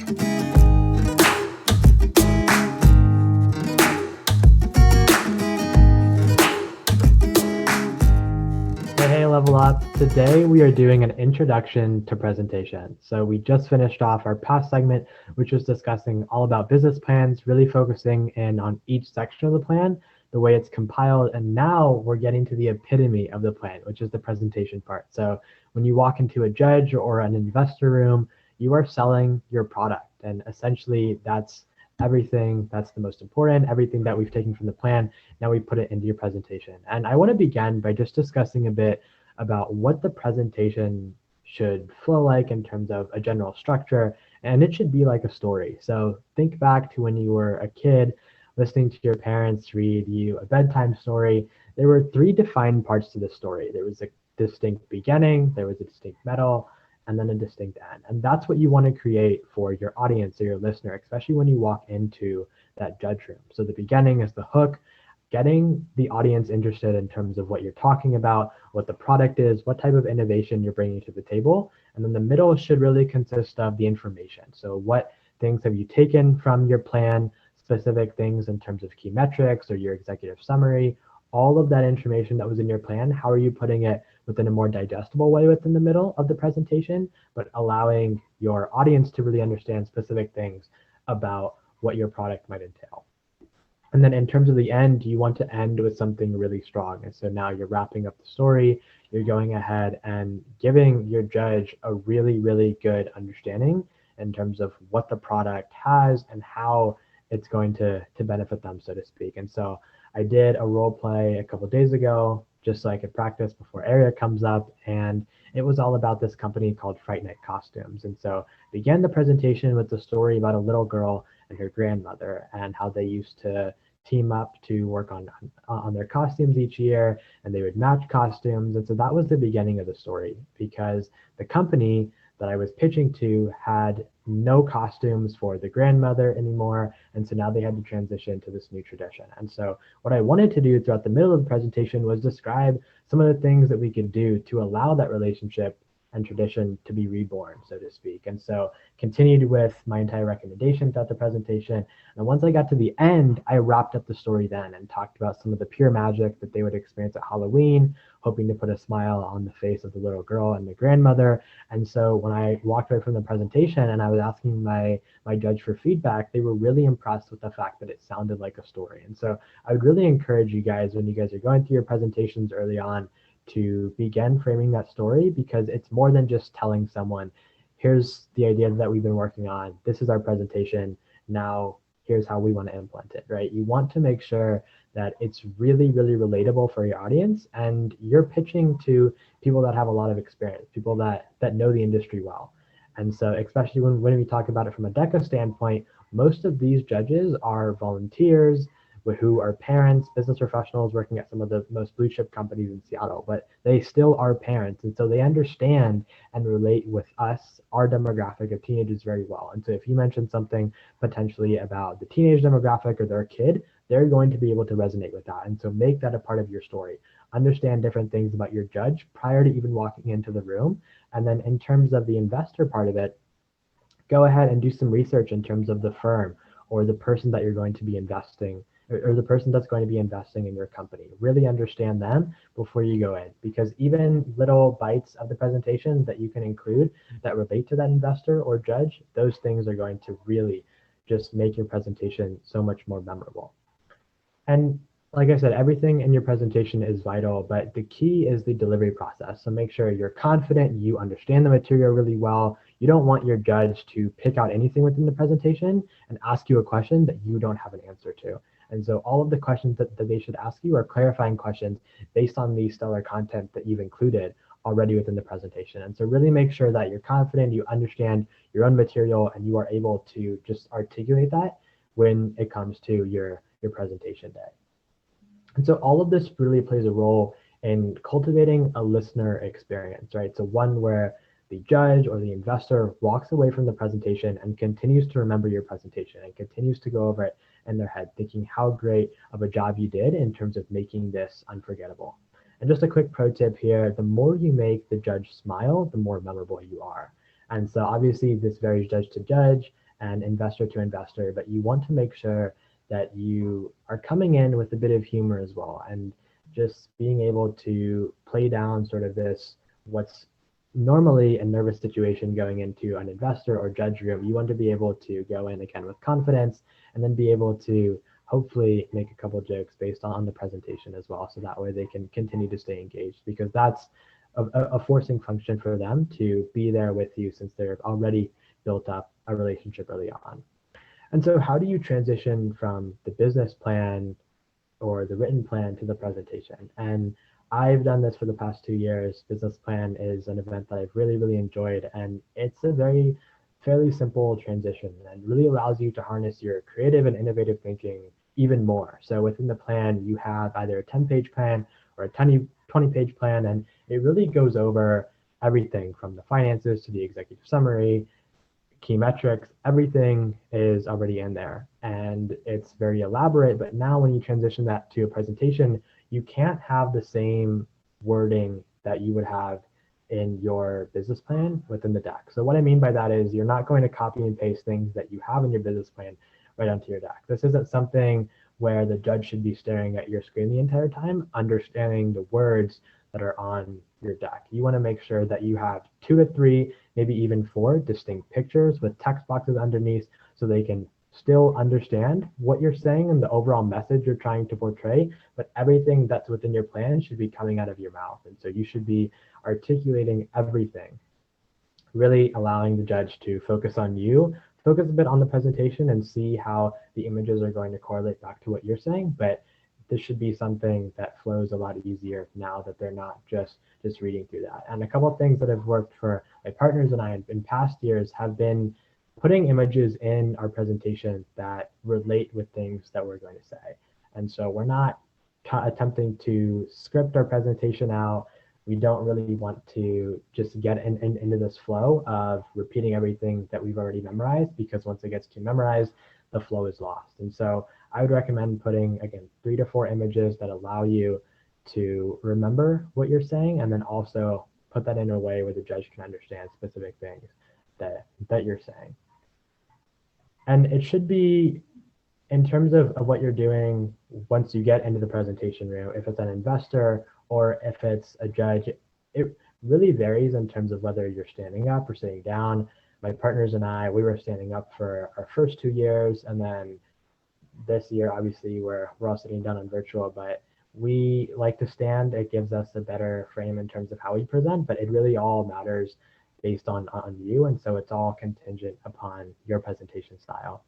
Hey, Level Up. Today we are doing an introduction to presentation. So we just finished off our past segment, which was discussing all about business plans, really focusing in on each section of the plan, the way it's compiled. And now we're getting to the epitome of the plan, which is the presentation part. So when you walk into a judge or an investor room, you are selling your product. And essentially that's everything that's the most important, everything that we've taken from the plan. Now we put it into your presentation. And I want to begin by just discussing a bit about what the presentation should flow like in terms of a general structure, and it should be like a story. So think back to when you were a kid listening to your parents read you a bedtime story. There were three defined parts to the story. There was a distinct beginning, there was a distinct middle, and then a distinct end. And that's what you want to create for your audience or your listener, especially when you walk into that judge room. So the beginning is the hook, getting the audience interested in terms of what you're talking about, what the product is, what type of innovation you're bringing to the table. And then the middle should really consist of the information. So what things have you taken from your plan, specific things in terms of key metrics or your executive summary, all of that information that was in your plan, how are you putting it within a more digestible way within the middle of the presentation, but allowing your audience to really understand specific things about what your product might entail. And then in terms of the end, you want to end with something really strong. And so now you're wrapping up the story, you're going ahead and giving your judge a really, really good understanding in terms of what the product has and how it's going to benefit them, so to speak. And so I did a role play a couple of days ago, just so I could practice before Area comes up. And it was all about this company called Fright Night Costumes. And so I began the presentation with the story about a little girl and her grandmother and how they used to team up to work on their costumes each year, and they would match costumes. And so that was the beginning of the story, because the company that I was pitching to had no costumes for the grandmother anymore. And so now they had to transition to this new tradition. And so what I wanted to do throughout the middle of the presentation was describe some of the things that we could do to allow that relationship and tradition to be reborn, so to speak. And so continued with my entire recommendation throughout the presentation. And once I got to the end, I wrapped up the story then and talked about some of the pure magic that they would experience at Halloween, hoping to put a smile on the face of the little girl and the grandmother. And so when I walked away from the presentation and I was asking my judge for feedback, they were really impressed with the fact that it sounded like a story. And so I would really encourage you guys, when you guys are going through your presentations early on, to begin framing that story, because it's more than just telling someone, here's the idea that we've been working on, this is our presentation, now here's how we want to implement it, right? You want to make sure that it's really, really relatable for your audience, and you're pitching to people that have a lot of experience, people that know the industry well. And so especially when we talk about it from a DECA standpoint, most of these judges are volunteers who are parents, business professionals working at some of the most blue chip companies in Seattle, but they still are parents. And so they understand and relate with us, our demographic of teenagers, very well. And so if you mention something potentially about the teenage demographic or their kid, they're going to be able to resonate with that. And so make that a part of your story. Understand different things about your judge prior to even walking into the room. And then in terms of the investor part of it, go ahead and do some research in terms of the firm or the person that you're going to be investing, or the person that's going to be investing in your company. Really understand them before you go in, because even little bites of the presentation that you can include that relate to that investor or judge, those things are going to really just make your presentation so much more memorable. And like I said, everything in your presentation is vital, but the key is the delivery process. So make sure you're confident, you understand the material really well. You don't want your judge to pick out anything within the presentation and ask you a question that you don't have an answer to. And so all of the questions that they should ask you are clarifying questions based on the stellar content that you've included already within the presentation. And so really make sure that you're confident, you understand your own material, and you are able to just articulate that when it comes to your presentation day. And so all of this really plays a role in cultivating a listener experience, right? So one where the judge or the investor walks away from the presentation and continues to remember your presentation and continues to go over it in their head, thinking how great of a job you did in terms of making this unforgettable. And just a quick pro tip here, the more you make the judge smile, the more memorable you are. And so obviously this varies judge to judge, and investor to investor, but you want to make sure that you are coming in with a bit of humor as well, and just being able to play down sort of this what's normally a nervous situation going into an investor or judge room. You want to be able to go in again with confidence, and then be able to hopefully make a couple jokes based on the presentation as well, so that way they can continue to stay engaged, because that's a forcing function for them to be there with you, since they've already built up a relationship early on. And so how do you transition from the business plan or the written plan to the presentation? And I've done this for the past 2 years. Business plan is an event that I've really, really enjoyed, and it's a very fairly simple transition and really allows you to harness your creative and innovative thinking even more. So within the plan, you have either a 10-page plan or a 20-page plan, and it really goes over everything from the finances to the executive summary, key metrics. Everything is already in there, and it's very elaborate. But now when you transition that to a presentation, you can't have the same wording that you would have in your business plan within the deck. So what I mean by that is you're not going to copy and paste things that you have in your business plan right onto your deck. This isn't something where the judge should be staring at your screen the entire time, understanding the words that are on your deck. You want to make sure that you have 2 to 3, maybe even 4 distinct pictures with text boxes underneath, so they can still understand what you're saying and the overall message you're trying to portray, but everything that's within your plan should be coming out of your mouth. And so you should be articulating everything, really allowing the judge to focus on you, focus a bit on the presentation, and see how the images are going to correlate back to what you're saying. But this should be something that flows a lot easier now that they're not just reading through that. And a couple of things that have worked for my partners and I in past years have been putting images in our presentation that relate with things that we're going to say. And so we're not attempting to script our presentation out. We don't really want to just get into this flow of repeating everything that we've already memorized, because once it gets too memorized, the flow is lost. And so I would recommend putting, again, 3 to 4 images that allow you to remember what you're saying, and then also put that in a way where the judge can understand specific things that you're saying. And it should be, in terms of what you're doing once you get into the presentation room, if it's an investor or if it's a judge, it really varies in terms of whether you're standing up or sitting down. My partners and I, we were standing up for our first 2 years, and then this year, obviously, we're all sitting down on virtual, but we like to stand. It gives us a better frame in terms of how we present, but it really all matters based on you, and so it's all contingent upon your presentation style.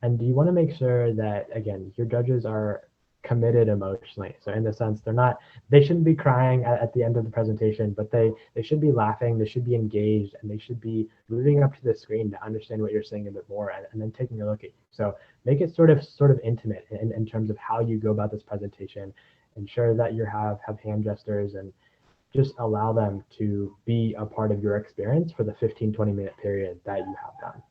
And you want to make sure that, again, your judges are committed emotionally. So in the sense, they shouldn't be crying at the end of the presentation, but they should be laughing, they should be engaged, and they should be moving up to the screen to understand what you're saying a bit more, and then taking a look at you. So make it sort of intimate in terms of how you go about this presentation. Ensure that you have hand gestures, and just allow them to be a part of your experience for the 15-20 minute period that you have done.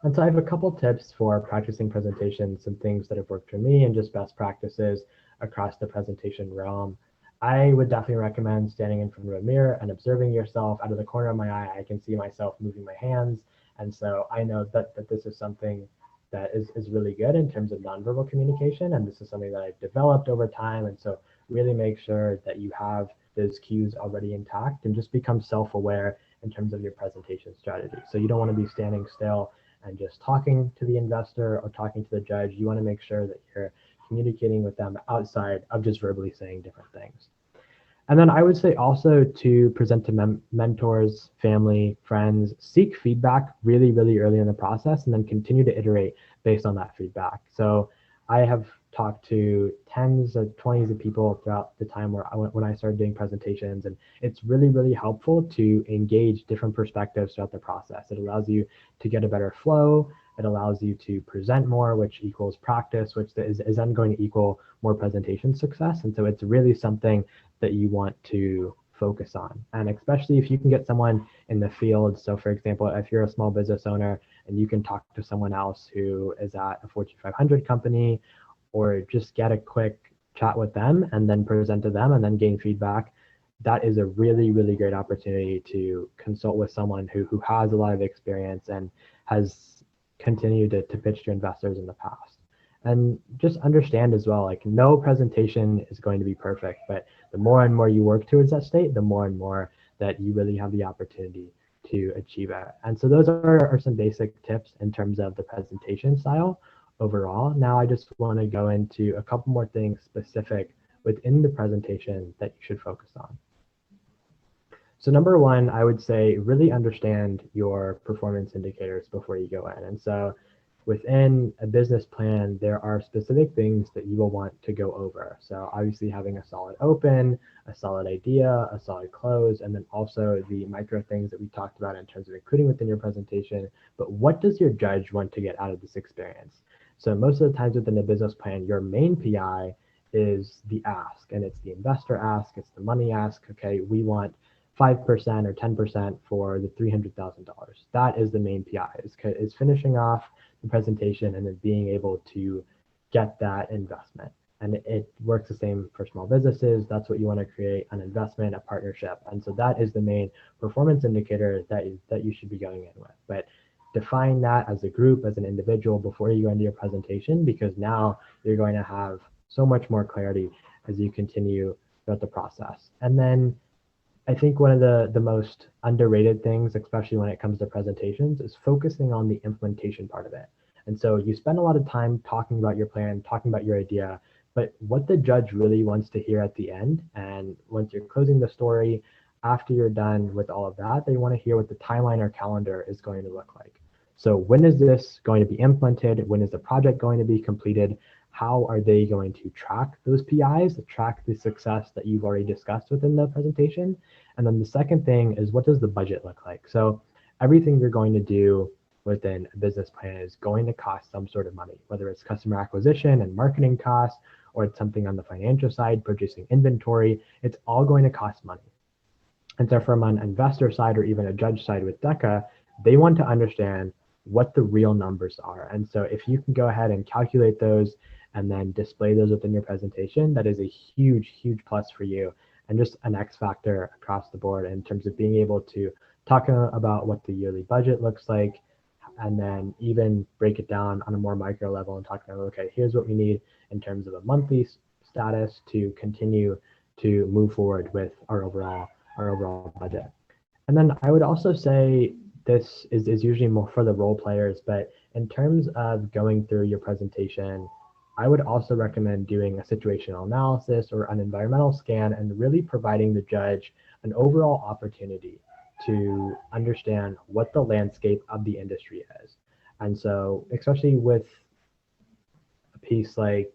And so I have a couple tips for practicing presentations, some things that have worked for me, and just best practices across the presentation realm. I would definitely recommend standing in front of a mirror and observing yourself. Out of the corner of my eye, I can see myself moving my hands. And so I know that this is something that is really good in terms of nonverbal communication. And this is something that I've developed over time. And so really make sure that you have those cues already intact, and just become self-aware in terms of your presentation strategy. So you don't want to be standing still and just talking to the investor or talking to the judge. You want to make sure that you're communicating with them outside of just verbally saying different things. And then I would say also to present to mentors, family, friends, seek feedback really, really early in the process, and then continue to iterate based on that feedback. So I have talked to tens of 20s of people throughout the time when I started doing presentations, and it's really, really helpful to engage different perspectives throughout the process. It allows you to get a better flow. It allows you to present more, which equals practice, which is then going to equal more presentation success. And so it's really something that you want to focus on. And especially if you can get someone in the field. So for example, if you're a small business owner and you can talk to someone else who is at a Fortune 500 company, or just get a quick chat with them and then present to them and then gain feedback, that is a really, really great opportunity to consult with someone who has a lot of experience and has continued to pitch to investors in the past. And just understand as well, like no presentation is going to be perfect, but the more and more you work towards that state, the more and more that you really have the opportunity to achieve it. And so those are some basic tips in terms of the presentation style overall. Now I just want to go into a couple more things specific within the presentation that you should focus on. So number one, I would say really understand your performance indicators before you go in. And so within a business plan, there are specific things that you will want to go over. So obviously having a solid open, a solid idea, a solid close, and then also the micro things that we talked about in terms of including within your presentation. But what does your judge want to get out of this experience? So most of the times within a business plan, your main PI is the ask, and it's the investor ask, it's the money ask. Okay, we want 5% or 10% for the $300,000. That is the main PI, is finishing off the presentation and then being able to get that investment. And it works the same for small businesses. That's what you want to create, an investment, a partnership. And so that is the main performance indicator that you should be going in with. But define that as a group, as an individual before you go into your presentation, because now you're going to have so much more clarity as you continue throughout the process. And then I think one of the most underrated things, especially when it comes to presentations, is focusing on the implementation part of it. And so you spend a lot of time talking about your plan, talking about your idea, but what the judge really wants to hear at the end, and once you're closing the story, after you're done with all of that, they want to hear what the timeline or calendar is going to look like. So when is this going to be implemented? When is the project going to be completed? How are they going to track those PIs, track the success that you've already discussed within the presentation? And then the second thing is, what does the budget look like? So everything you're going to do within a business plan is going to cost some sort of money, whether it's customer acquisition and marketing costs, or it's something on the financial side, purchasing inventory. It's all going to cost money. And so from an investor side or even a judge side with DECA, they want to understand what the real numbers are. And so if you can go ahead and calculate those and then display those within your presentation, that is a huge, huge plus for you, and just an X factor across the board in terms of being able to talk about what the yearly budget looks like, and then even break it down on a more micro level and talk about, okay, here's what we need in terms of a monthly status to continue to move forward with our overall budget. And then I would also say this is usually more for the role players, but in terms of going through your presentation, I would also recommend doing a situational analysis or an environmental scan and really providing the judge an overall opportunity to understand what the landscape of the industry is. And so, especially with a piece like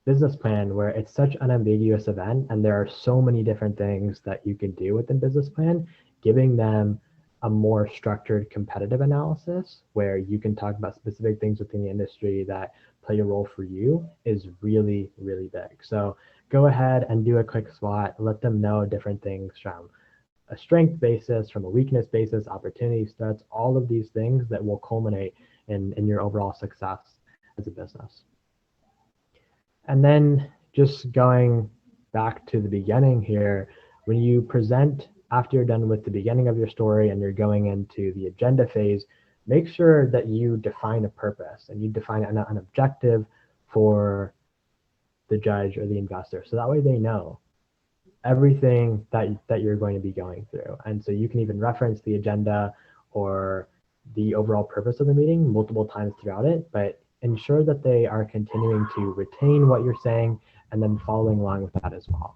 business plan, where it's such an ambiguous event and there are so many different things that you can do within business plan, giving them a more structured competitive analysis where you can talk about specific things within the industry that play a role for you is really, really big. So go ahead and do a quick SWOT, let them know different things from a strength basis, from a weakness basis, opportunities, threats, all of these things that will culminate in your overall success as a business. And then just going back to the beginning here, when you present after you're done with the beginning of your story and you're going into the agenda phase, make sure that you define a purpose and you define an objective for the judge or the investor. So that way they know everything that you're going to be going through. And so you can even reference the agenda or the overall purpose of the meeting multiple times throughout it, but ensure that they are continuing to retain what you're saying and then following along with that as well.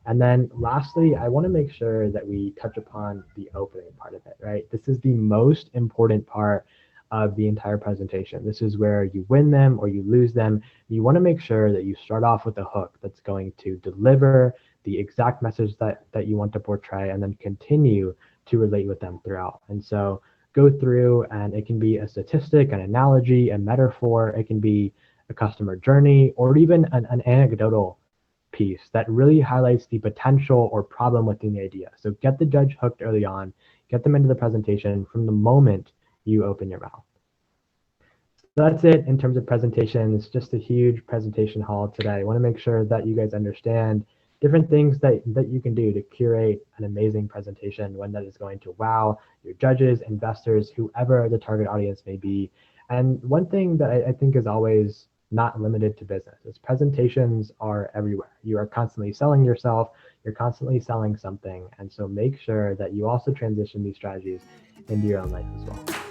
And then lastly, I want to make sure that we touch upon the opening part of it, right? This is the most important part of the entire presentation. This is where you win them or you lose them. You want to make sure that you start off with a hook that's going to deliver the exact message that you want to portray and then continue to relate with them throughout. And so go through, and it can be a statistic, an analogy, a metaphor, it can be a customer journey, or even an anecdotal piece that really highlights the potential or problem within the idea. So get the judge hooked early on, get them into the presentation from the moment you open your mouth. So that's it in terms of presentations, just a huge presentation hall today. I want to make sure that you guys understand different things that you can do to curate an amazing presentation, one that is going to wow your judges, investors, whoever the target audience may be. And one thing that I think is always not limited to business is presentations are everywhere. You are constantly selling yourself, you're constantly selling something. And so make sure that you also transition these strategies into your own life as well.